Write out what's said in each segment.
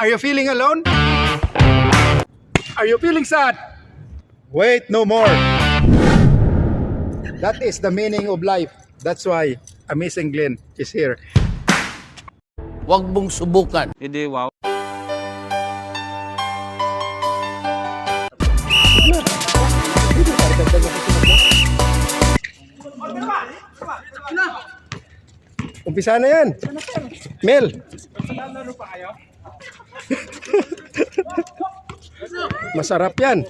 Are you feeling alone? Are you feeling sad? Wait no more. That is the meaning of life. That's why Amazing Glenn is here. Huwag mong subukan. Hindi, wow. Umpisa na yan. Mel. Masarap yan.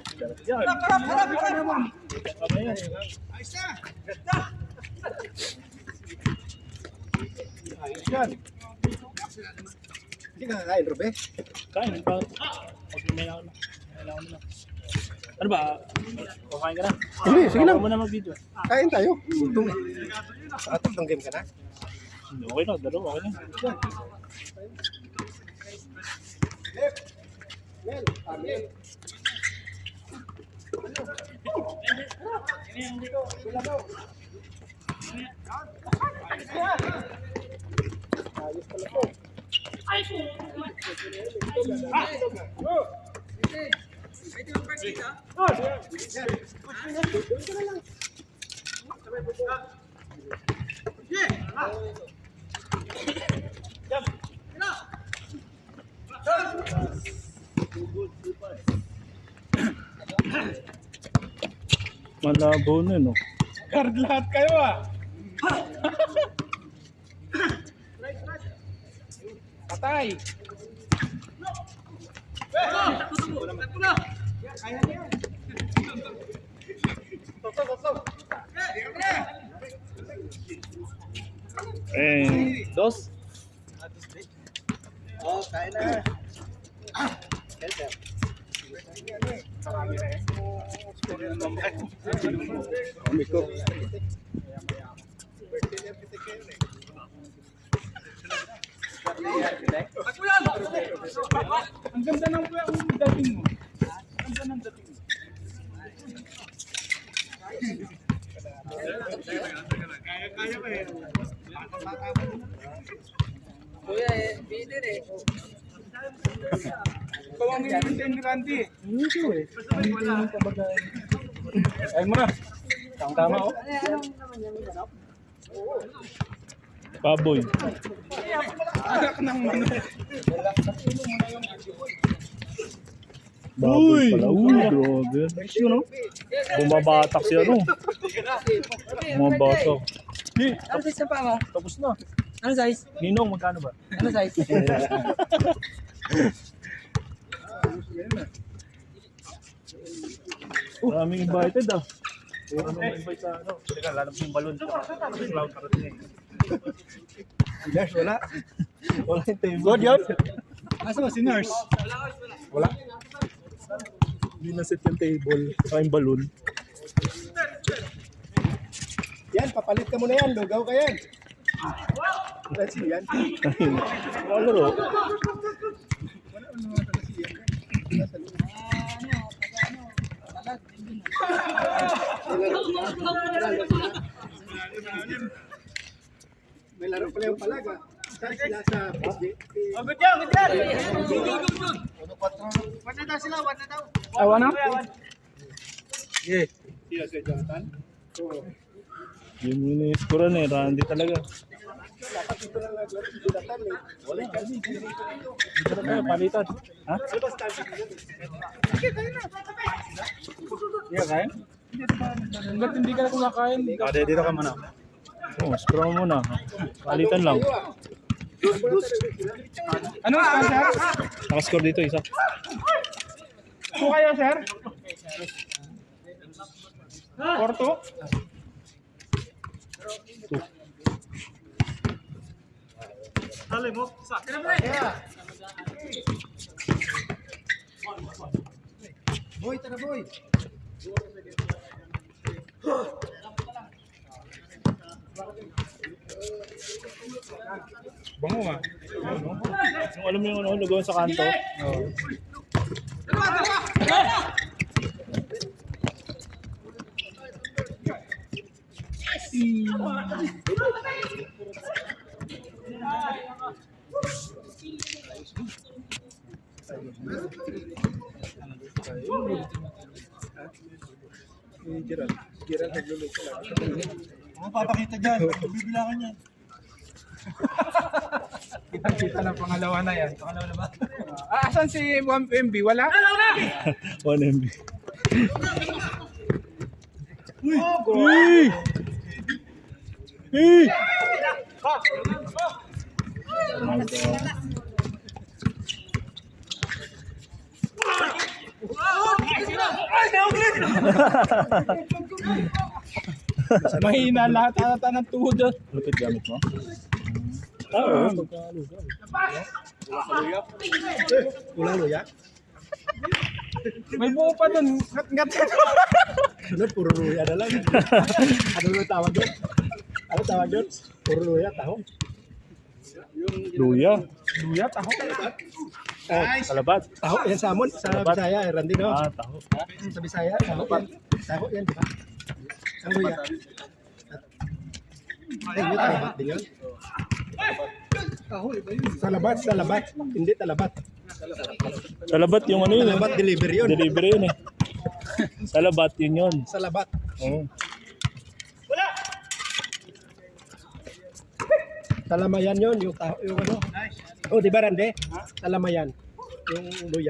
Hindi ka kakain, Robe? Kain pa. Ano ba? Kumain ka na? Hindi, sige lang. Ako muna mag-video. Kain tayo. Gutom. Tatlong game ka na. Okay na, dalawa. Okay na. Malabo na, no? Card lahat kayo ah. Patay. Dos? Oh, kain na. Umikot. Ang ganda ng dating mo. Ang ganda ng dating mo. Kaya ba eh? Kuya, video eh. Ikaw ang maintain ni Randy. Hindi ko eh. Ayun mo na. Tama oh. Anong naman yan? Manok? Baboy. Baboy pala. Grabe. Yun no? Bumabatak siya no? Bumabatak. Ano size na pa mo? Tapos na. Ano size? Ninong, magkano ba? Ano size? Maraming invited ah. Maraming invite sa ano. Teka, lalabas yung balon. Cloud parating eh. Yes, wala. Wala yung table. Good yun? Asa ba si nurse? Wala. Hindi na set yung table. Saka yung balon. Yan, papalit ka muna yan. Lugaw ka yan. Let's see yan. Ano ro? May laro pala yung palaga. Saan sila sa PSG? Good yan, good yan! Wala na daw sila, wala na daw. Awa na? Yeah. Sila si Jonathan? Oo. Yung miniskuran eh. Randy talaga. Dapat dito lang naglaro si Jonathan eh. Wala kasi. Dito na tayo, palitan. Ha? Hindi ka kain? Hanggat hindi ka na kumakain. Dito ka muna. Oh, scroll mo na. Palitan lang. Ano ang sir? Nakascore dito isa. Ito kayo sir? Porto? Dali mo. Isa. Boy, tara boy. Bango nga. Yung alam mo yung ano, lugawan sa kanto. Oo. Gerald. Gerald nagluluto lang. Ano papakita dyan? Bibilangan yan. Kita ng pangalawa na yan. Pangalawa na ba? Asan si 1MB? Wala? 1 MB. Uy! Hey! Mahina lahat ata ng tuhod. Lupit gamit mo? Oo. Ulang luya. May buo pa dun. Ngat-ngat. Sunod, puro luya na lang. Ano yung tawag doon? Ano tawag doon? Puro luya, taho. Luya. Luya, taho. Kalabat. Taho, yan salmon. Sa Bisaya, Randy, no? Taho. Sa Bisaya, taho yan. Taho yan, di ba? Ang luya. Ay, hindi talabat din yun. Salabat, salabat. Hindi talabat. Salabat yung ano yun. Salabat, delivery yun. Delivery yun eh. Salabat yun. Salabat. Oo. Talamayan yun, yung taho, yung ano. Oh, di ba, Randy? Talamayan. Yung luya.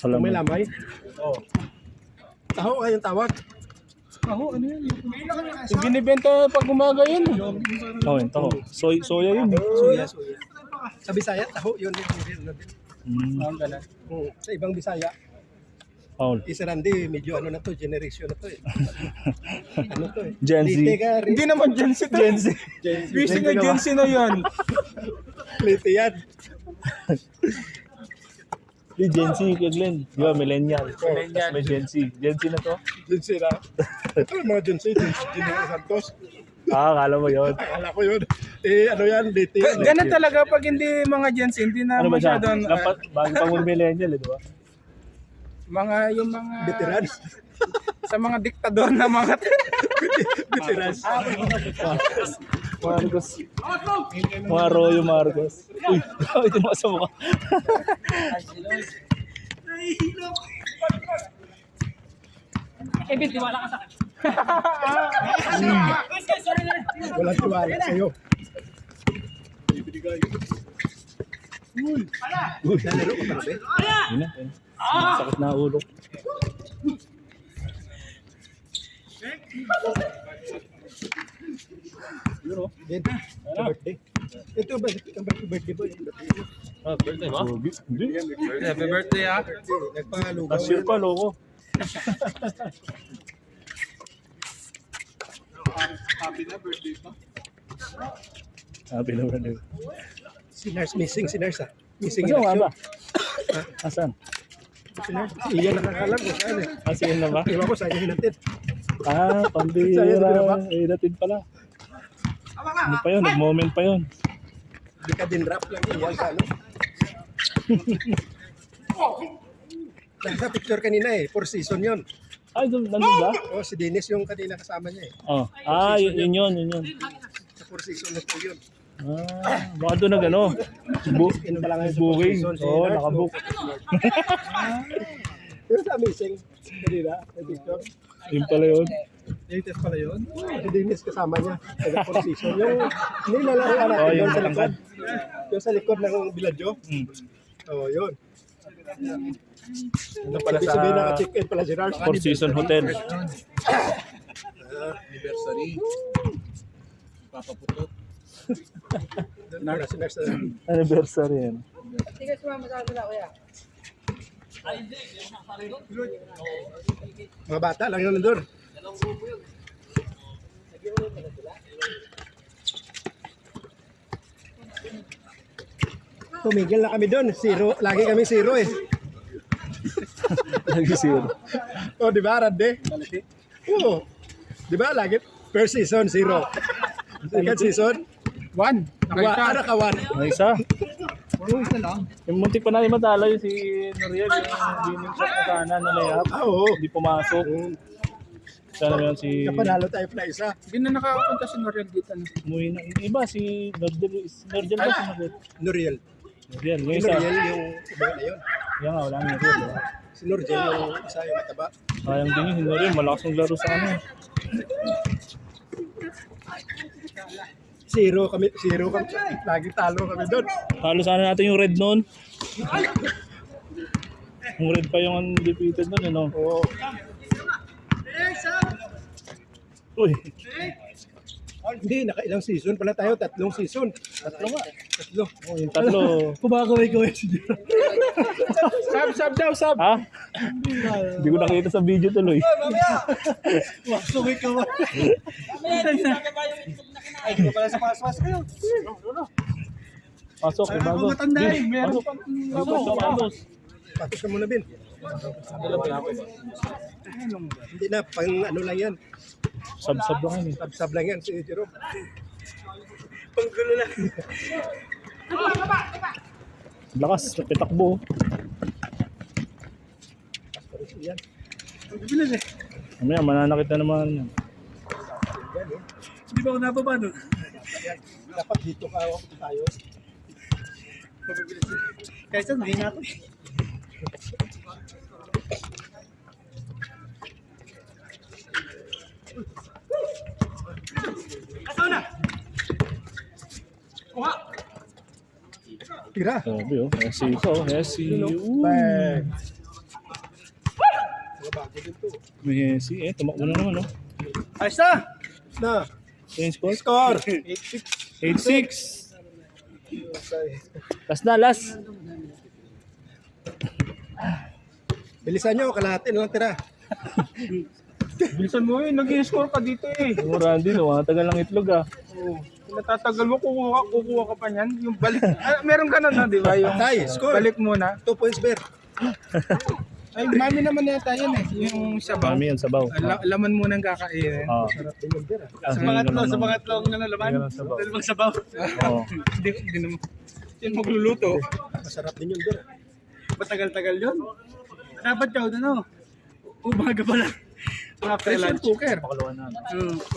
Yung may Salamat. lamay. Oo. Taho nga yung tawag. Taho, ano yun? Yung binibenta pag umaga yun. Oo, yun. Taho. Soya yun eh. Suya, suya. Sa Bisaya, taho yun. Mm. Sa ibang Bisaya, Paul. isa Randy, medyo ano na to, generation na to eh. Ano to eh. Gen Z. Lite ka, Hindi naman Gen Z. Gen Z. Busy na Gen Z na yun. Lite yan. Di Gen Z kay Glenn. Di ba, millennial. Tapos may Gen Z. Gen Z na to? Gen Z na. Ito yung mga Gen Z, General Santos. Akala mo yun. Akala ko yun. Eh, ano yan, lite yan. Ganun talaga pag hindi mga Gen Z, hindi na Ano ba siya? masyadong Bago pa mo millennial, eh, di ba? yung mga Veterans. sa mga diktador na mga Veterans. Marcos. Mga Arroyo Marcos. Uy, ito naman sa mukha. Walang tiwala sa'yo. Uy, nalaro ko talaga eh. Yun na. Sakit na ulo. Yan, sa birthday. Ito ba, birthday boy. Birthday ba? Hindi. Happy birthday ah. Nagpalugaw. Last year pa, loko. Happy na birthday. Si Nars missing, si Nars ah. Missing Kasi in nga action. ba? Asan? Si Nars, si Ian nakakalam ko saan eh. Kasi yun na ba? Iwan ko saan yung hinatid. Pambira. Sayang na ba? Natid pala. Ano pa yun? Nag-moment pa yun. Di ka din rap lang Ian sa ano. Nasa picture kanina eh, 4 season yun. Ay, nandun ba? Oh, si Dennis yung kanina kasama niya eh. Oh. Yun yun. Sa 4 season na po yun. Baka doon na gano. In pa lang ngayon sa 4 Booking. season. Si Oo, Nars, nakabook. Pero sa missing, kanina, sa picture. Yun pala yun. Latest pala yun. Si Dennis kasama niya. Taga 4 season. Yung nilalaro natin Oh, doon yung sa likod. matangkad. Yung sa likod ng Biladyo. Oh, yun. Ito pala Ibig sabihin naka-check-in pala si Nars. Four Season Hotel. Anniversary. Papaputot. Si Nars. Anniversary yan. Sige, sumama sa akin kuya. Mga bata lang yun nandun. Tumigil na kami doon. Zero. Lagi kami zero eh. Lagi zero. Oh, di ba, Randy? Oo. Di ba, lagi? First season, zero. Second season, One. ano ka, one. May isa. Yung muntik pa namin matala yung si Noriel, yung gaming shot na kanan na layup. Oo. Hindi pumasok. Sana yun si... Kapanalo tayo na isa. Hindi na nakakapunta si Noriel dito. Umuwi na. Iba si Noriel. Noriel ba si Noriel? Noriel. Noriel. Yung Yung isa. Noriel, yung iba na yun. Yan nga, wala nang Noriel. Si Norgel yung isa yung mataba. Sayang din yun, si Noriel. Malakas ng laro sa ano. Zero kami. Lagi talo kami doon. Talo sana natin yung red noon. Yung red pa yung undefeated nun, ano? Oo. Uy, Hindi, nakailang season pala tayo. 3 season. 3 nga. 3. oh, yung tatlo. Kumakaway-kaway si Jero. Sab daw, sab. Ha? Hindi ko nakita sa video tuloy. Kumakaway-kaway. Ay, dito pala sa paswas kayo. Pasok, yung bago. Matanda eh. Meron Pasok. Pasok. Patos ka muna, Ben. Hindi na, pang ano lang yan. Sab-sab lang yun eh. Sab-sab lang yan si Jerome. Panggulo lang. Lakas, napitakbo. Yan. Bibilis eh. Mamaya, mananakit na naman. Hindi ba ako nababa nun? Dapat dito ka tayo. Mabibilis eh. Kaysa nahina ako eh. Tira. Sabi oh, Messi ito, Messi. Bang. Messi, tumakbo na naman oh. Ayos na! Na. Yung score? Score. 8-6. Last na, last. Bilisan nyo, kalahati na lang tira. Bilisan mo yun, nag-i-score ka dito eh. Yung Randy, no, tagal lang itlog ah. Natatagal mo, kukuha ka pa niyan. Yung balik, meron ka na, di ba? Yung Tay, score. balik muna. 2 points bear. Ay, mami naman yata yan eh. Yung sabaw. Marami yan, sabaw. Laman muna ang kakainin. Oo. Sarap din yung bear. Sa pangatlo, sa pangatlo ang nalalaman. Ganun sabaw. Dalawang sabaw. Oo. Hindi naman. Yan magluluto. Masarap din yung bear. Matagal-tagal yun. Dapat ka, ano? Umaga pa lang. After Pressure lunch. cooker. Pakalawa na.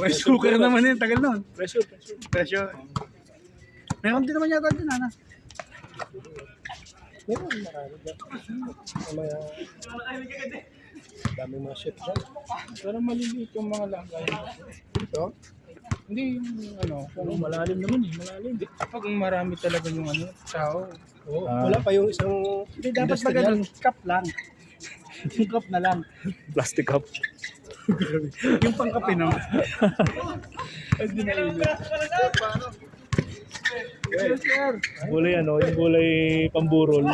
Rice cooker naman yun. Tagal nun. Pressure. Pressure. Meron din naman yata din, Ana. Meron marami dyan. Mamaya. Daming mga chef dyan. Pero maliliit yung mga langay. Ito. Hindi yung ano. Oo, malalim naman eh, malalim. Kapag marami talaga yung ano, tao. Oh, wala pa yung isang Hindi, dapat ba industrial. ganun? Cup lang. Yung cup na lang. Plastic cup. Yung pangkape naman. Hindi na yun. Gulay ano, yung gulay pamburol.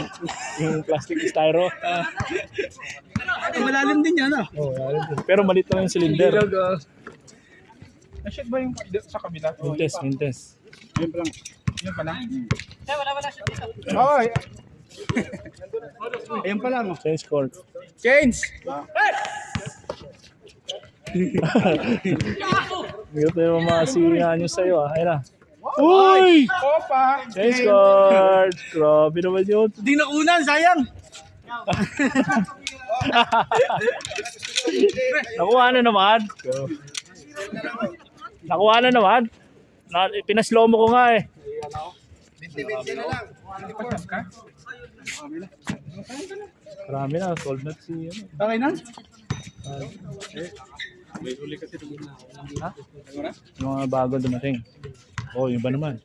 Yung plastic styro. Ay, malalim din yan, ah. Oh, pero maliit lang yung cylinder. Na-shoot ba yung sa kabila? Mintes. Yun pa lang. Yun pa lang? Oo. Ayan pa lang, oh. Change court. Change! Hindi ko tayo mamasihan nyo sa'yo ah. Ayun na. Uy! Opa! Change court! Grabe naman yun. Hindi nakunan, sayang. Nakuha na naman. Nakuha na naman. Pinaslow mo ko nga eh. 20-20 na lang. Patas ka? Marami na. Solve na si ano. Okay na? Yung mga bago dumating. Oh, yung ba naman?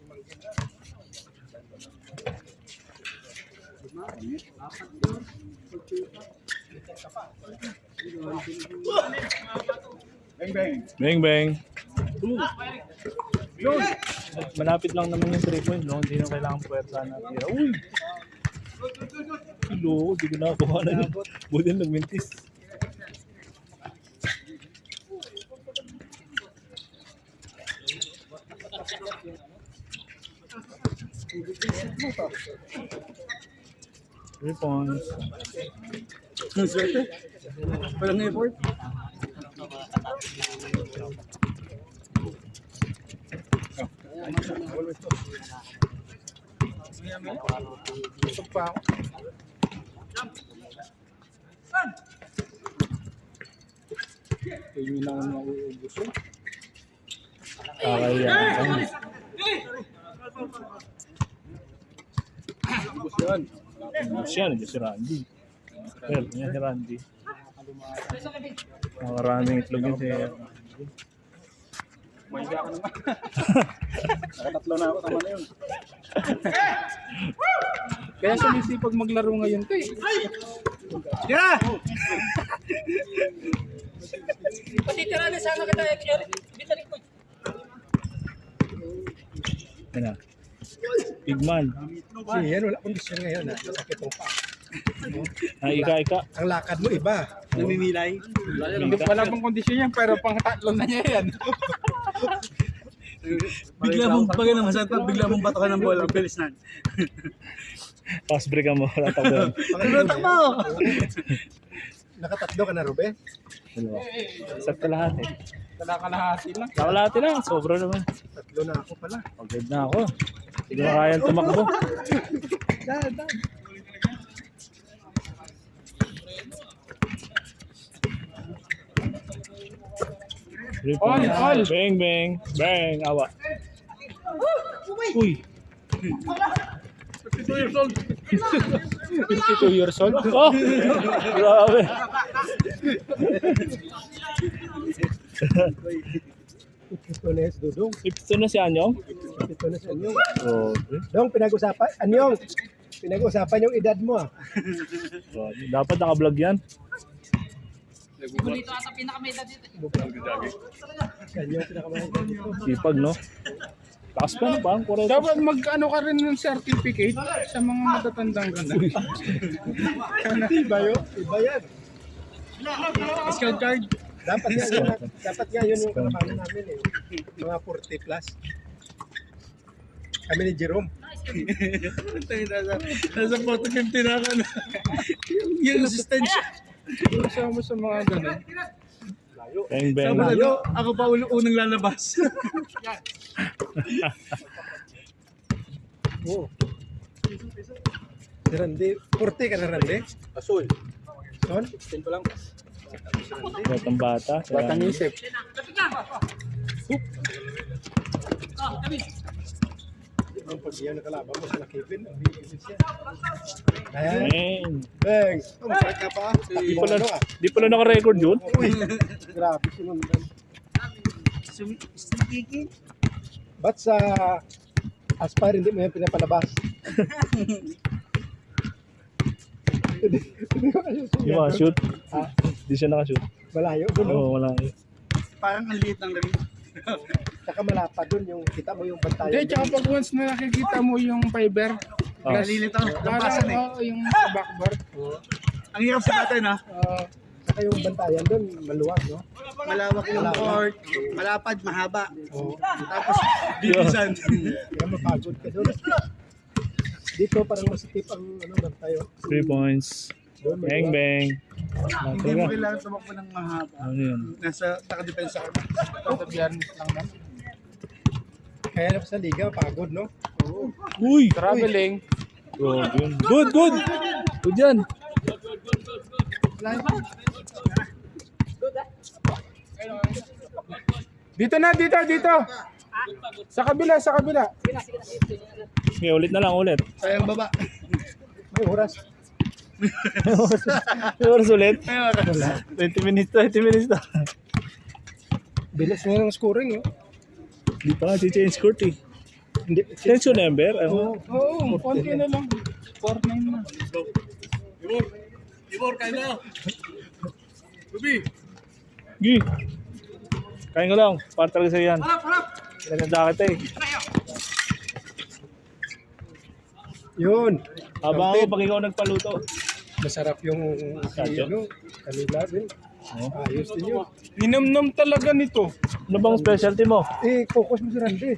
Bang bang. Malapit lang naman yung 3 point, no? Hindi na kailangan puwersa natin. Uy! Kilo, di ko nakakuha na yun. Buti nagmintis. Three points. Swerte. Walang effort. Busog pa ako. Tingin na ako nauubos yun. Kakaya. Ubus yun. Siya, nandiyan si Randy. Well, yan si Randy. Maraming itlog yun si... Nakatatlo na ako, tama na yun. Kaya sumisipag maglaro ngayon to eh. Yeah! Yan na. Pigman. Yan, wala kondisyon ngayon. Sakit mo pa. Ang ika-ika. Ang lakad mo iba. Namimilay. Hindi wala pang kondisyon yan, pero pang tatlo na niya yan. Bigla mong bagay na masantag, bigla mong batakan ng bola. Bilis na. Fast break ka mo. Tatakbo. Pagkalutak mo! Nakatatlo ka na, Rube? Dalawa. Sakto lahat eh. Kalahati lang. Nakalati lang. Sobra naman. Tatlo na ako pala. Pagod na ako. Hindi ko na kayang tumakbo. All, all. Bang, bang. Bang. Awa. Uy. 52 years old. 52 years old? Oh! Grabe. Ito na yes, Dudong. Ito na si Anyong? Ito na sa Anyong. Oh, Dong, pinag-usapan. Anyong, pinag-usapan yung edad mo ah. dapat naka-vlog yan. Anyong, pinakamahal dito. Sipag, no? Taas pa na ba? Dapat mag-ano ka rin ng certificate sa mga matatandang ganda. Iba yun. Iba yan. Scout card. Dapat nga yun yung kapano namin eh. Mga 40 plus. Kami ni Jerome. Nasa photo 50 na ka na. Yung resistensya. Sama sa mga gano'n. Bang, bang. Sabi na, ako pa unang lalabas. Oo. Si Randy. 40 ka na, Randy? Asul. Son? 10 pa lang. Batang bata. Batang isip. Ang pag-iyan na kalaban mo sa Kevin. Ang bigil siya. Ayan. Man. Bang. Masakit ka pa. Di pala naka-record yun. Grabe sinundan. Sumikiki. Ba't sa Aspire hindi mo yan pinapalabas? Hindi ko kayo Yung mga shoot. Ha? Di siya naka-shoot. Malayo doon. Oo, wala. Parang ang liit ng gabi. Saka malapad doon yung kita mo yung bantayan. Hindi, tsaka pag once na nakikita mo yung fiber, Ah. Nalilitaw. parang Lampasan eh. yung sa backboard. Ang hirap sa natin ha. Saka yung bantayan doon maluwag, no? Malawak yung court. Malapad, mahaba. Oo. Tapos bibisan. Kaya mapagod ka doon. Dito parang masitip ang ano bantayo. 3 points. Doon Bang, maluwag. bang. Hindi mo kailangan tumakbo ng mahaba. Ano yun? Nasa nakadepensa ka na. Sabihan lang na. Kaya sa liga pagod, no? Uy! Traveling. Good, yun. Good, good! Good yan. Dito na, dito. Sa kabila. Okay, ulit na lang, ulit. Sayang baba. May oras. May oras ulit. 20 minutes to. Bilis na ng scoring, no? Di pa nga si-change court eh. Hindi. Change your number. Ano? Oo, konti na lang. 4-9 na. Ibor, kayo na. Ruby. Gi. Kain ko lang. Para talaga sa'yo yan. Harap. Naganda kita eh. Yun. Habang ako, pag ikaw nagpaluto. Masarap yung Kadyo? ano, kanila din. Ayos din yun. Ninamnam talaga nito. Ano bang specialty mo? Eh, focus mo si Randy.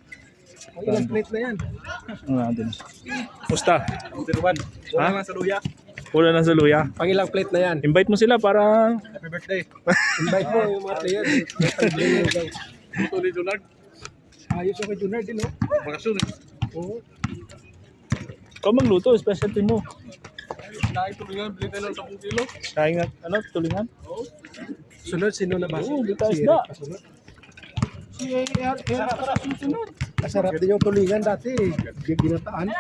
Ang ilang plate na yan. Ano natin? Musta? Number 1. Wala nga sa luya. Wala na sa luya. Pang ilang plate na yan. Invite mo sila para... Happy birthday. Invite mo yung mga player. Tuloy Donald. Ayos yung kay Junard din, no? Bakasyon eh. Oo. Ikaw magluto, specialty mo. Nakituloy bili tayo ng 10 kilo. Kain nga, ano, tulingan? Sunod, sino na ba? Oo, dito Si isda. Eric pasunod. Si AR susunod. Masarap din yung tulingan dati. Ginataan.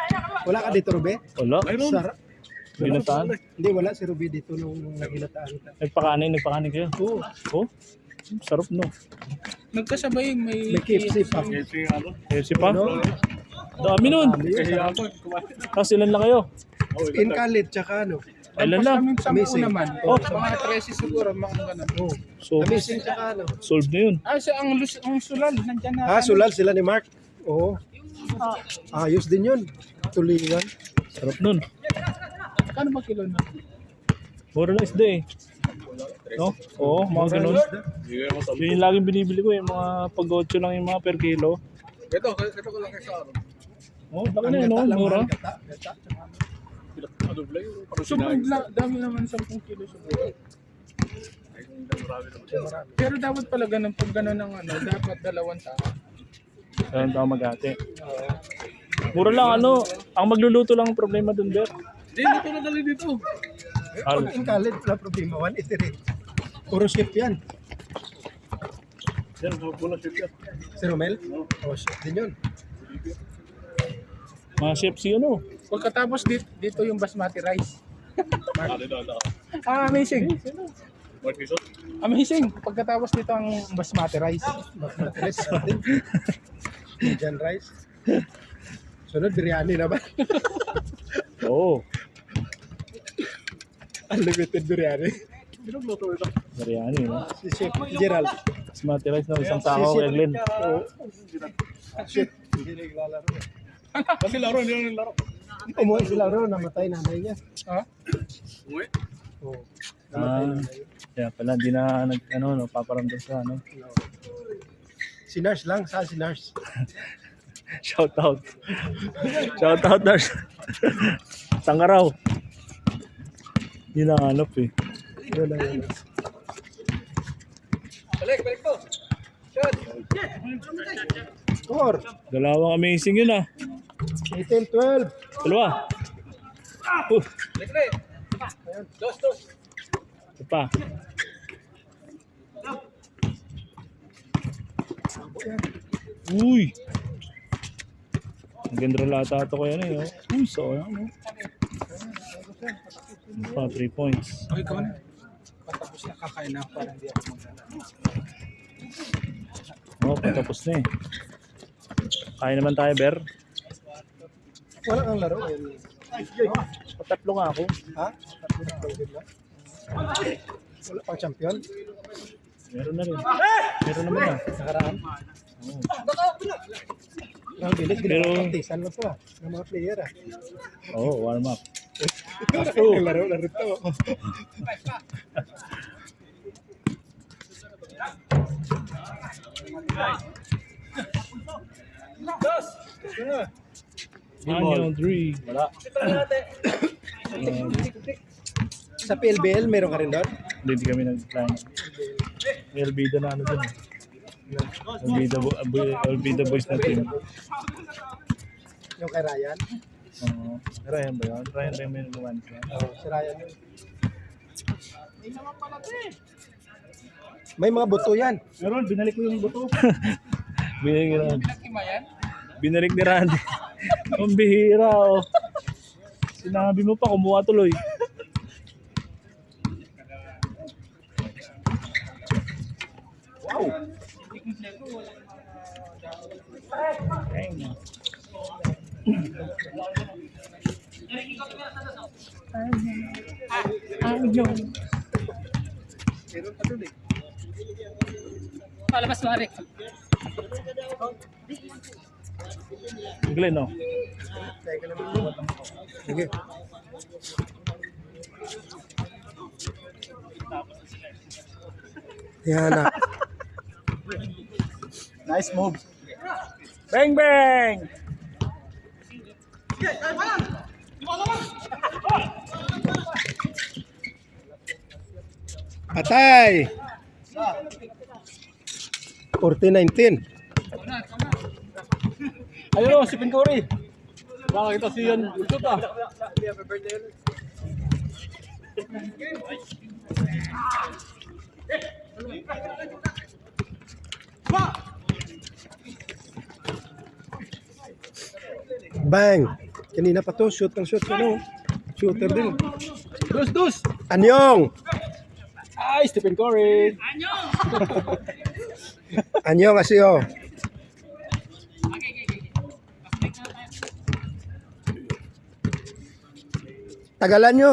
Wala ka dito, Robe? Wala. Sarap. Ginataan. Hindi, wala si Ruby dito nung naginataan ka. Nagpakanin kayo. Oo. Oh, sarap no. Nagkasabay may May KFC pa. KFC pa? Dami nun. Tapos ilan lang kayo? In Khalid, tsaka ano. Ilan lang? Kaming 10 Amazing. naman. Oh. Mga 13 siguro, mga ganun. Oh. So, Amazing, tsaka ano. solved na yun. Ang sulal, nandyan na. Sulal sila ni Mark. Oo. Ayos din yun. Tulingan. Sarap nun. Kano ba kilo na? Mura lang isda eh. No? Oo, mga ganun. Yun yung laging binibili ko yung mga pag-8 lang yung mga per kilo. Ito ko lang sa araw. Oh, baka na yun, no? Mura. Subog na, dami naman 10 kilo subog. Pero dapat pala ganun, pag ganun ng ano, dapat 2 tao. Kaya tao mag-ate. Mura lang ano, ang magluluto lang ang problema dun, Ber. Hindi, dito na dali dito. Pag in Khalid, wala problema. 183. Puro ship yan. Si Romel? Oo, ship din yun. Mga chef si ano. Pagkatapos dito yung basmati rice. Amazing. Amazing. Pagkatapos dito ang basmati rice. Rice din. Indian rice. Sunod, biryani na ba? Oo. Unlimited biryani. Biryani, no? Si Chef Gerald. Basmati rice na isang sako kay Glenn. Chef. Hindi naglalaro. Kasi laro, hindi na laro. Umuwi sila ro, namatay nanay niya. Ha? Oo. Kaya pala, hindi na no, paparamdam sa ano. Si Nars lang, saan si Nars? Shout out. Shout out, Nars. Saan ka raw? Hindi na hanap eh. Yun lang yun. Balik to. Shot. Score! Dalawang amazing yun ah. 18-12. Dalawa. Balik. Dos. Ito pa. Uy! Ang ganda lata ito kaya na yun. Uy, sayang no? Pa, 3 points. Okay, ikaw na. Patapos na kakain na para hindi ako maglalaro. Oo, patapos na eh. Kaya naman tayo, Ber. Wala kang laro. Patatlo nga ako. Ha? Tatlo na pwede na. Wala pang champion. Meron na rin. Meron naman na. Nakaraan. Oo. Ang bilis, Pero- ginapaktisan mo sa ng mga player ah. Oo, warm up. Ang laro na rin to. Ano, 3. Wala. Sa PLBL, meron ka rin doon? Hindi kami nag-plan. May Albida na ano dun eh. Albida boys na team. Yung kay Ryan? Ryan ba yun? Ryan ba yung may naman siya? Oo, si Ryan yun. May mga buto yan. Meron, binalik ko yung buto. Binalik ni Randy. Ang bihira oh. Sinabi mo pa, kumuha tuloy. Wow! Dang. Meron pa doon eh. Palabas mo rin. Glenn oh. Teka lang ito. Sige. Yan na. Nice move. Bang bang! Patay! 40-19. Ayun o, si Pincori. Bakit ito si Yan? Ito pa. Bang! Kanina pa to, shoot ng shoot. Ano? Shooter din. Dus! Anyong! Ay, Stephen Curry! Anyong asyo. Tagalan nyo.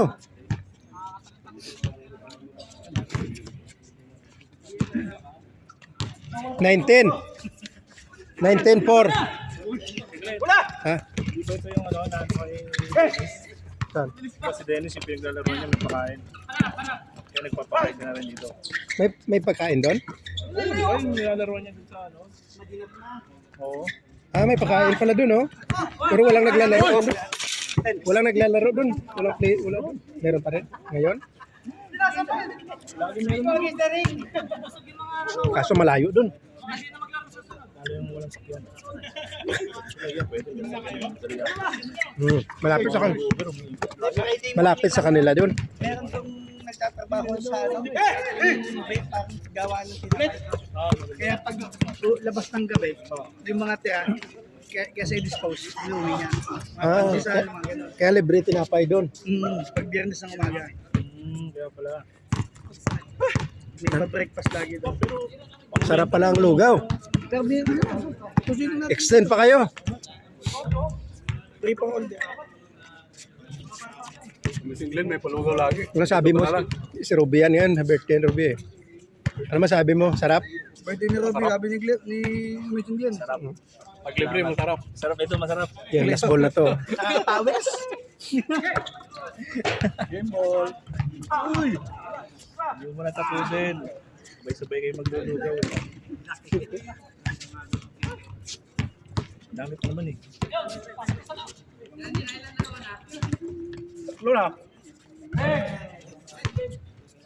$19. 19-4. Ha? Dito ito yung ano, nanay. Saan? Kasi Dennis yung pinaglalaro niya, may pakain. Kaya nagpapakain ka na rin dito. May pagkain doon? Ay, yung nilalaro niya dito sa ano. Oo. Ah, may pagkain pala doon, oh. Pero walang naglalaro. Walang naglalaro doon. Walang play, wala doon. Meron pa rin ngayon. Kaso malayo doon. Lalo yung walang sakyan. Malapit sa kanila doon. Meron tong nagtatrabaho sa ano, may parang gawa ng tinapay. Kaya pag labas ng gabi, yung mga tiyan, kasi dispose, inuwi niya. Ah, Mga pandesal, mga ganun. kaya libre tinapay doon. Pag biyernes ng umaga, Kaya pala. may pa-breakfast lagi doon. Sarap pala ang lugaw. Pero susunod natin, Extend pa kayo. free pang all day. Miss England, may palugaw lagi. Ano sabi mo? Si Ruby yan yan. Birthday ni Ruby. Ano masabi mo? Sarap? Birthday ni Robby, sabi ni Miss Indian. Pag libre, masarap. Sarap ito, masarap. Yan, last ball na to. Nakakapawis. Game ball. Uy! Hindi mo na tapusin. Sabay-sabay kayo maglulugaw. Dami pa naman eh. Tatlo na.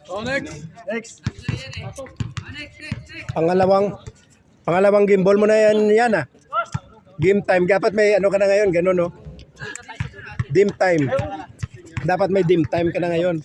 So, next. Pangalawang game ball mo na yan ah. Game time. Dapat may ano ka na ngayon, ganun no? Dim time. Dapat may dim time ka na ngayon.